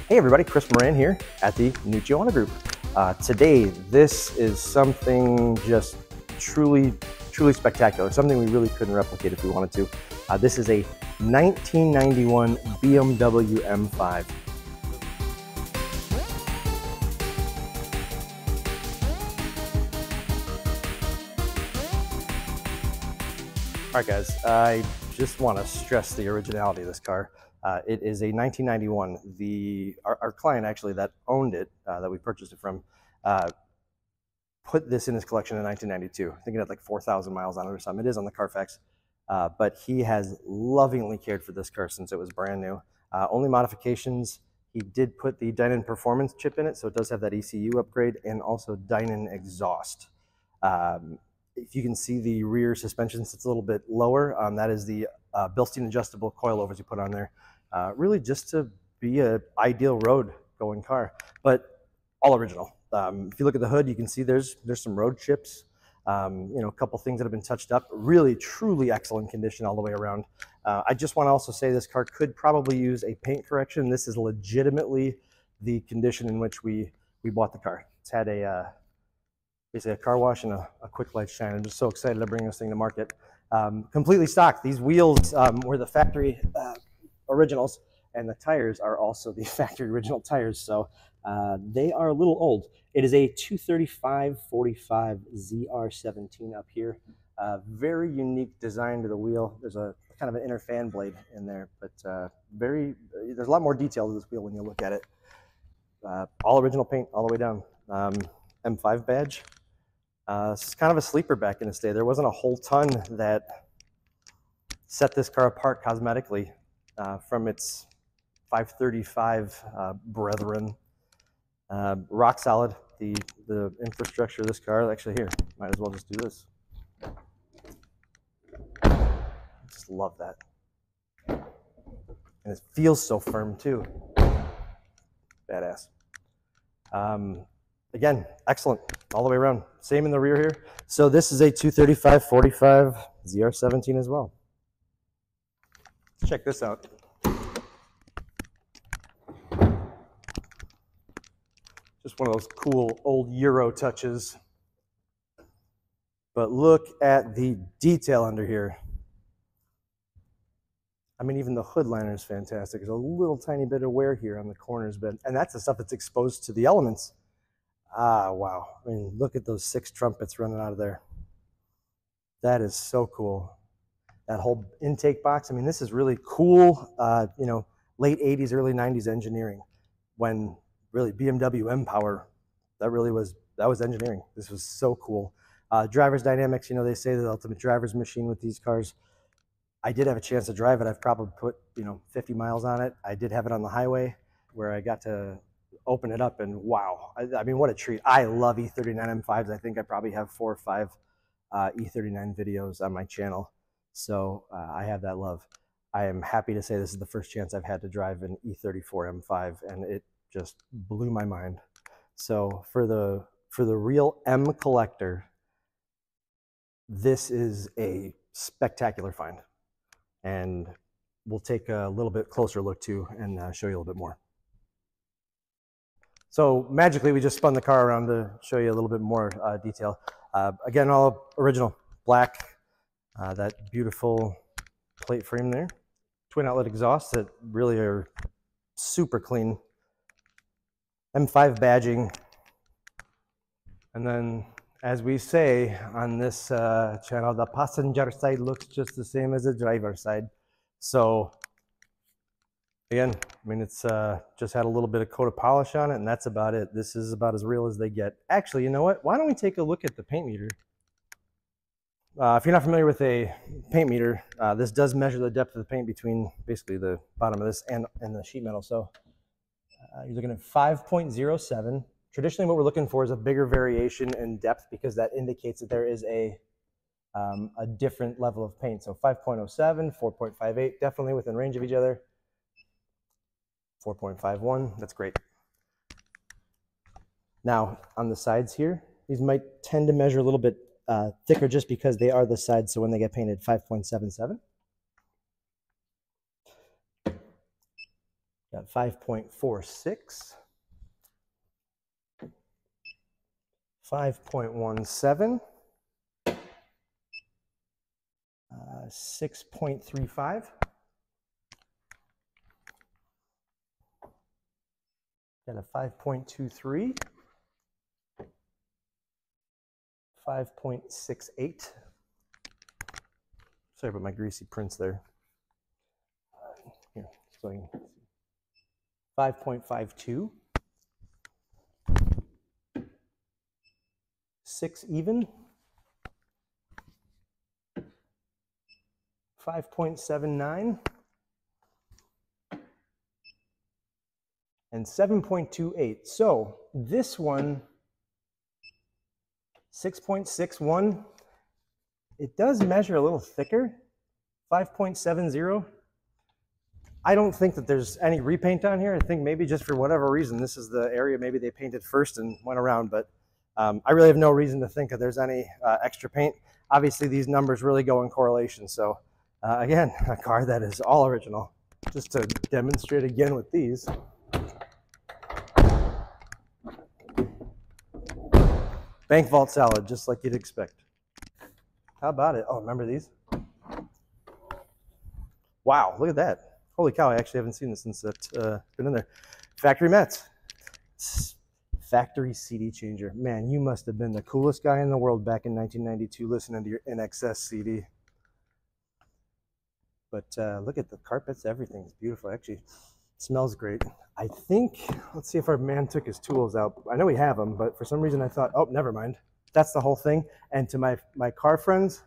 Hey everybody, Chris Moran here at the Nuccio Auto Group. Today, this is something just truly spectacular, something we really couldn't replicate if we wanted to. This is a 1991 BMW M5. All right guys, I just want to stress the originality of this car. It is a 1991. Our client actually that owned it, that we purchased it from, put this in his collection in 1992. I think it had like 4,000 miles on it or something. It is on the Carfax, but he has lovingly cared for this car since it was brand new. Only modifications, he did put the Dynon Performance chip in it, so it does have that ECU upgrade and also Dynon exhaust. If you can see the rear suspension sits a little bit lower, that is the Bilstein adjustable coilovers you put on there, really just to be an ideal road going car, but all original. If you look at the hood, you can see there's some road chips, you know, a couple things that have been touched up. Really, truly excellent condition all the way around. I just want to also say this car could probably use a paint correction. This is legitimately the condition in which we bought the car. It's had basically a car wash and a quick light shine. I'm just so excited to bring this thing to market. Completely stock. These wheels were the factory originals, and the tires are also the factory original tires, so they are a little old. It is a 235/45 ZR17 up here. Very unique design to the wheel. There's a kind of an inner fan blade in there, but there's a lot more detail to this wheel when you look at it. All original paint all the way down. M5 badge. It's kind of a sleeper back in its day. There wasn't a whole ton that set this car apart cosmetically from its 535 brethren. Rock solid. The infrastructure of this car, actually here, might as well just do this. Just love that. And it feels so firm too. Badass. Again, excellent all the way around. Same in the rear here. So this is a 235/45 ZR17 as well. Let's check this out. Just one of those cool old Euro touches. But look at the detail under here. I mean, even the hood liner is fantastic. There's a little tiny bit of wear here on the corners, and that's the stuff that's exposed to the elements. Wow. I mean, look at those 6 trumpets running out of there. That is so cool. That whole intake box. I mean, this is really cool, you know, late 80s, early 90s engineering, when really BMW M-Power, that was engineering. This was so cool. Driver's dynamics, you know, they say the ultimate driver's machine with these cars. I did have a chance to drive it. I've probably put, you know, 50 miles on it. I did have it on the highway where I got to open it up, and wow, I mean, what a treat. I love E39 M5s. I think I probably have 4 or 5 E39 videos on my channel, so I have that love. I am happy to say this is the first chance I've had to drive an E34 M5, and it just blew my mind. So for the real M collector, this is a spectacular find, and we'll take a little bit closer look too and show you a little bit more. So magically, we just spun the car around to show you a little bit more detail. Again, all original, black, that beautiful plate frame there. Twin outlet exhausts that really are super clean. M5 badging. And then, as we say on this channel, the passenger side looks just the same as the driver's side. So again, I mean, it's just had a little bit of coat of polish on it, and that's about it. This is about as real as they get. Actually, you know what? Why don't we take a look at the paint meter? If you're not familiar with a paint meter, this does measure the depth of the paint between basically the bottom of this and the sheet metal. So you're looking at 5.07. Traditionally, what we're looking for is a bigger variation in depth because that indicates that there is a different level of paint. So 5.07, 4.58, definitely within range of each other. 4.51, that's great. Now, on the sides here, these might tend to measure a little bit thicker just because they are the sides, so when they get painted, 5.77. Got 5.46, 5.17, 6.35, got a 5.23, 5.68. Sorry about my greasy prints there. Here, so I can see. 5.52, 6 even, 5.79, and 7.28. So this one, 6.61, it does measure a little thicker. 5.70. I don't think that there's any repaint on here. I think maybe just for whatever reason, this is the area maybe they painted first and went around, but I really have no reason to think that there's any extra paint. Obviously, these numbers really go in correlation. So again, a car that is all original. Just to demonstrate again with these. Bank vault salad, just like you'd expect. How about it? Oh, remember these? Wow, look at that. Holy cow, I actually haven't seen this since it's been in there. Factory Mets. Factory CD changer. Man, you must have been the coolest guy in the world back in 1992 listening to your NXS CD. But look at the carpets, everything's beautiful. Actually, smells great. I think, let's see if our man took his tools out. I know we have them, but for some reason I thought, oh, never mind. That's the whole thing. And to my car friends,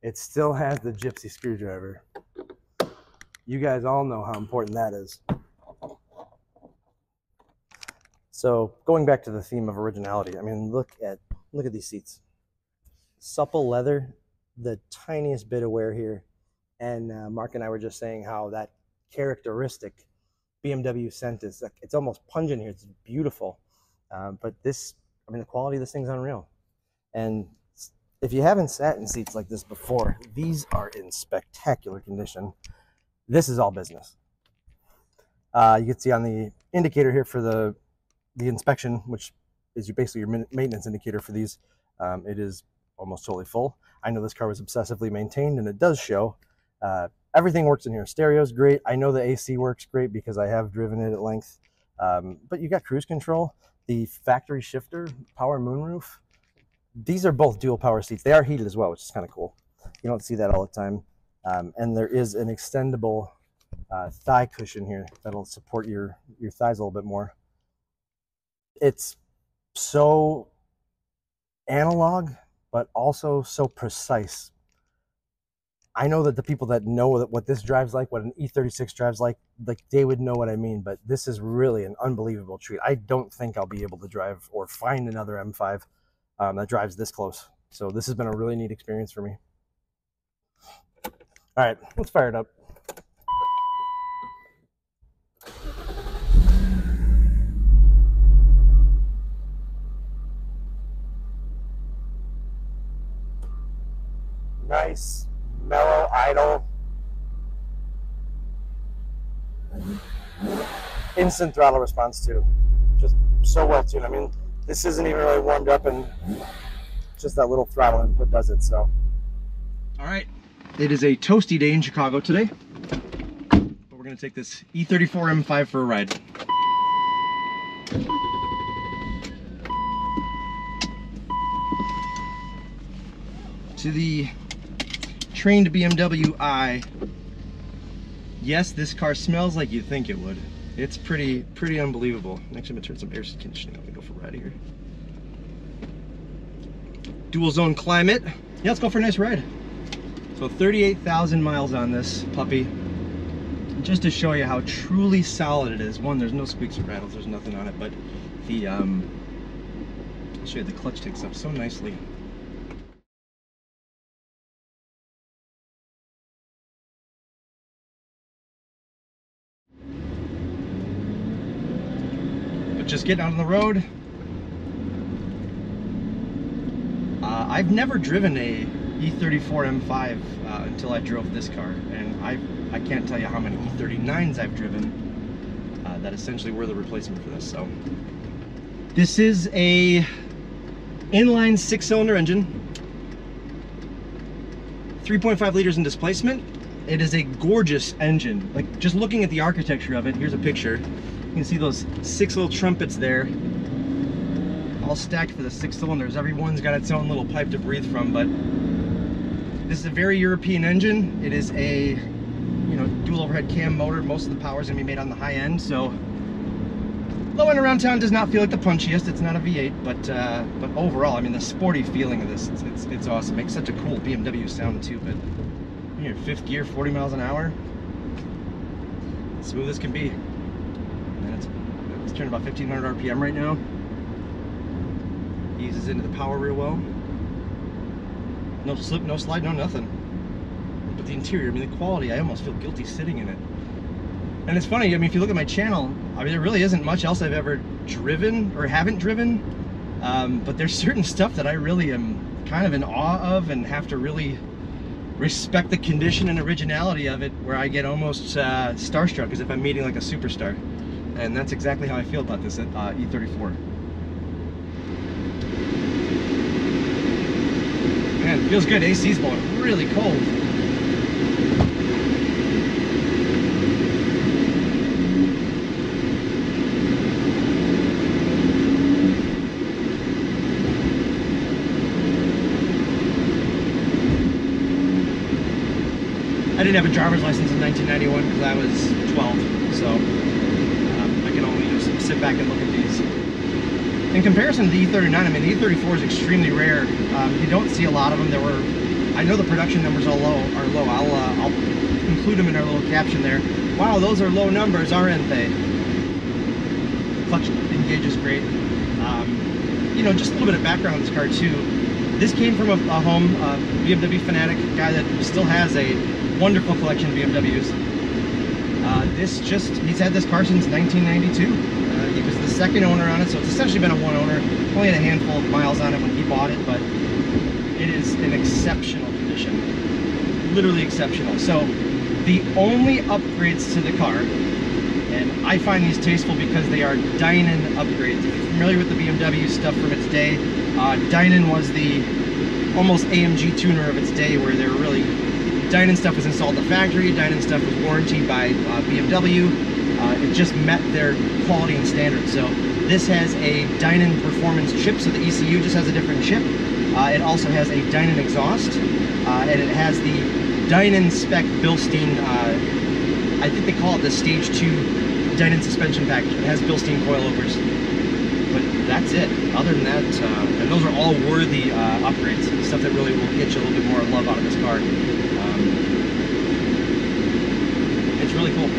it still has the gypsy screwdriver. You guys all know how important that is. So going back to the theme of originality, I mean, look at these seats. Supple leather, the tiniest bit of wear here. And Mark and I were just saying how that characteristic BMW scent is, like, it's almost pungent here. It's beautiful. But this, I mean, the quality of this thing's unreal. And if you haven't sat in seats like this before, these are in spectacular condition. This is all business. You can see on the indicator here for the inspection, which is basically your maintenance indicator for these, it is almost totally full. I know this car was obsessively maintained, and it does show. Everything works in here. Stereo's great. I know the AC works great because I have driven it at length. But you got cruise control, the factory shifter, power moonroof. These are both dual power seats. They are heated as well, which is kind of cool. You don't see that all the time. And there is an extendable thigh cushion here that'll support your thighs a little bit more. It's so analog, but also so precise. I know that the people that know what this drives like, what an E36 drives like they would know what I mean, but this is really an unbelievable treat. I don't think I'll be able to drive or find another M5 that drives this close. So this has been a really neat experience for me. All right, let's fire it up. Nice, mellow idle. Instant throttle response too. Just so well tuned. I mean, this isn't even really warmed up, and just that little throttle input does it, so. All right, it is a toasty day in Chicago today, but we're gonna take this E34 M5 for a ride. To the trained BMW eye, yes, this car smells like you'd think it would. It's pretty unbelievable. Actually, I'm gonna turn some air conditioning on and go for a ride here. Dual zone climate. Yeah, let's go for a nice ride. So 38,000 miles on this puppy. Just to show you how truly solid it is. One, there's no squeaks or rattles, there's nothing on it, but the I'll show you, the clutch takes up so nicely. But just getting out on the road. I've never driven a E34 M5 until I drove this car, and I can't tell you how many E39s I've driven, that essentially were the replacement for this. So this is a inline 6-cylinder engine, 3.5 liters in displacement. It is a gorgeous engine. Like, just looking at the architecture of it, here's a picture. You can see those 6 little trumpets there, all stacked for the 6 cylinders. Every one's got its own little pipe to breathe from, but this is a very European engine. It is a, you know, dual overhead cam motor. Most of the power is gonna be made on the high end, so low end around town does not feel like the punchiest. It's not a V8, but overall, I mean, the sporty feeling of this, it's awesome. Makes such a cool BMW sound too. But you're in 5th gear, 40 miles an hour, smooth as can be. And it's turning about 1500 RPM right now. Eases into the power real well. No slip, no slide, no nothing. But the interior, I mean, the quality, I almost feel guilty sitting in it. And it's funny, I mean, if you look at my channel, I mean, there really isn't much else I've ever driven or haven't driven. But there's certain stuff that I really am kind of in awe of and have to really respect the condition and originality of it, where I get almost starstruck as if I'm meeting like a superstar. And that's exactly how I feel about this E34. Man, it feels good. AC's blowing really cold. I didn't have a driver's license in 1991 because I was 12, so I can only just sit back and look at these. In comparison to the E39, I mean, the E34 is extremely rare. You don't see a lot of them. I know the production numbers are low. I'll include them in our little caption there. Wow, those are low numbers, aren't they? The clutch engage is great. You know, just a little bit of background on this car too. This came from a home, BMW fanatic, guy that still has a wonderful collection of BMWs. He's had this car since 1992. He was the second owner on it, so it's essentially been a one owner. Only had a handful of miles on it when he bought it, but it is in exceptional condition. Literally exceptional. So the only upgrades to the car, and I find these tasteful because they are Dynon upgrades. If you're familiar with the BMW stuff from its day, Dynon was the almost AMG tuner of its day, where they were really, Dynon stuff was installed at the factory, Dynon stuff was warranted by BMW. It just met their quality and standards. So this has a Dynon performance chip, so the ECU just has a different chip. It also has a Dynon exhaust, and it has the Dynon spec Bilstein, I think they call it the Stage 2 Dynon suspension package. It has Bilstein coilovers. But that's it. Other than that, and those are all worthy upgrades, stuff that really will get you a little bit more love out of this car. It's really cool.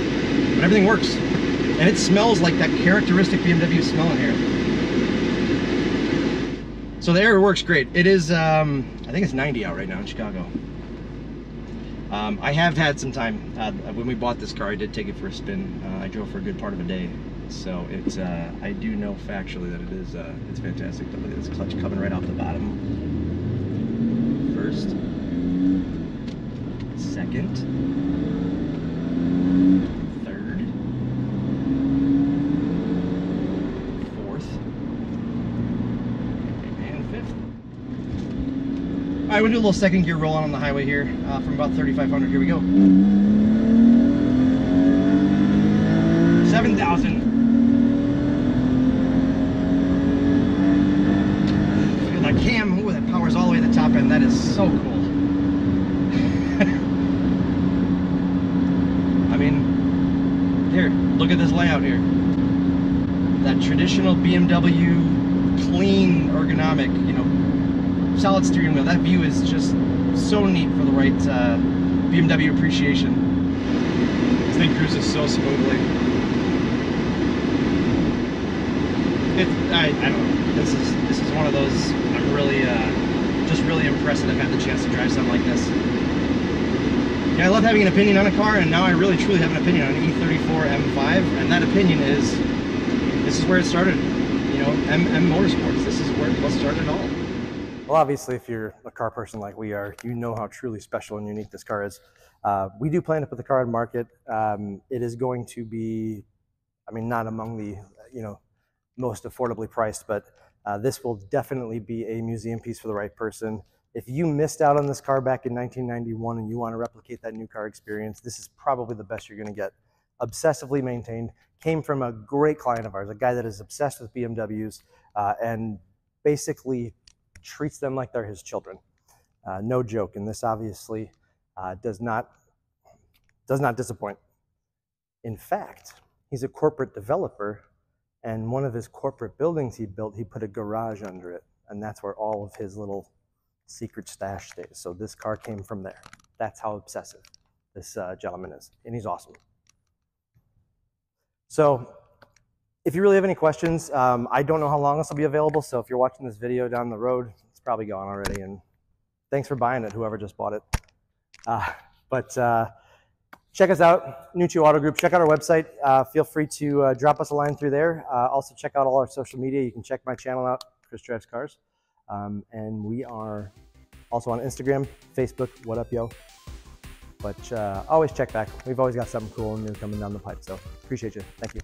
But everything works. And it smells like that characteristic BMW smell in here. So the air works great. It is, I think it's 90 out right now in Chicago. I have had some time, when we bought this car, I did take it for a spin. I drove for a good part of a day. So it's, I do know factually that it is, it's fantastic. Look at this clutch coming right off the bottom. First. Second. Third. Fourth. And fifth. All right, we'll do a little second gear roll on the highway here from about 3,500. Here we go. 7,000. Feel that cam. Ooh, that power's all the way to the top end. That is so cool. I mean, here, look at this layout here. That traditional BMW, clean, ergonomic, you know, solid steering wheel. That view is just so neat for the right BMW appreciation. This thing cruises so smoothly. I don't know. This is one of those. I'm really just really impressed that I've had the chance to drive something like this. Yeah, I love having an opinion on a car, and now I really truly have an opinion on an E34 M5, and that opinion is, this is where it started. You know, M Motorsports. This is where what started it all. Well, obviously, if you're a car person like we are, you know how truly special and unique this car is. We do plan to put the car on market. It is going to be I mean, not among the, most affordably priced, but this will definitely be a museum piece for the right person. If you missed out on this car back in 1991 and you want to replicate that new car experience, this is probably the best you're going to get. Obsessively maintained, came from a great client of ours, a guy that is obsessed with BMWs and basically treats them like they're his children. No joke, and this obviously does not disappoint. In fact, he's a corporate developer, and one of his corporate buildings he built, he put a garage under it, and that's where all of his little secret stash stays. So this car came from there. That's how obsessive this gentleman is, and he's awesome. So if you really have any questions, I don't know how long this will be available, so if you're watching this video down the road, it's probably gone already, and thanks for buying it, whoever just bought it. Check us out, New Auto Group. Check out our website. Feel free to drop us a line through there. Also check out all our social media. You can check my channel out, Chris Drives Cars. And we are also on Instagram, Facebook, what up, yo. But always check back. We've always got something cool and new coming down the pipe. So appreciate you. Thank you.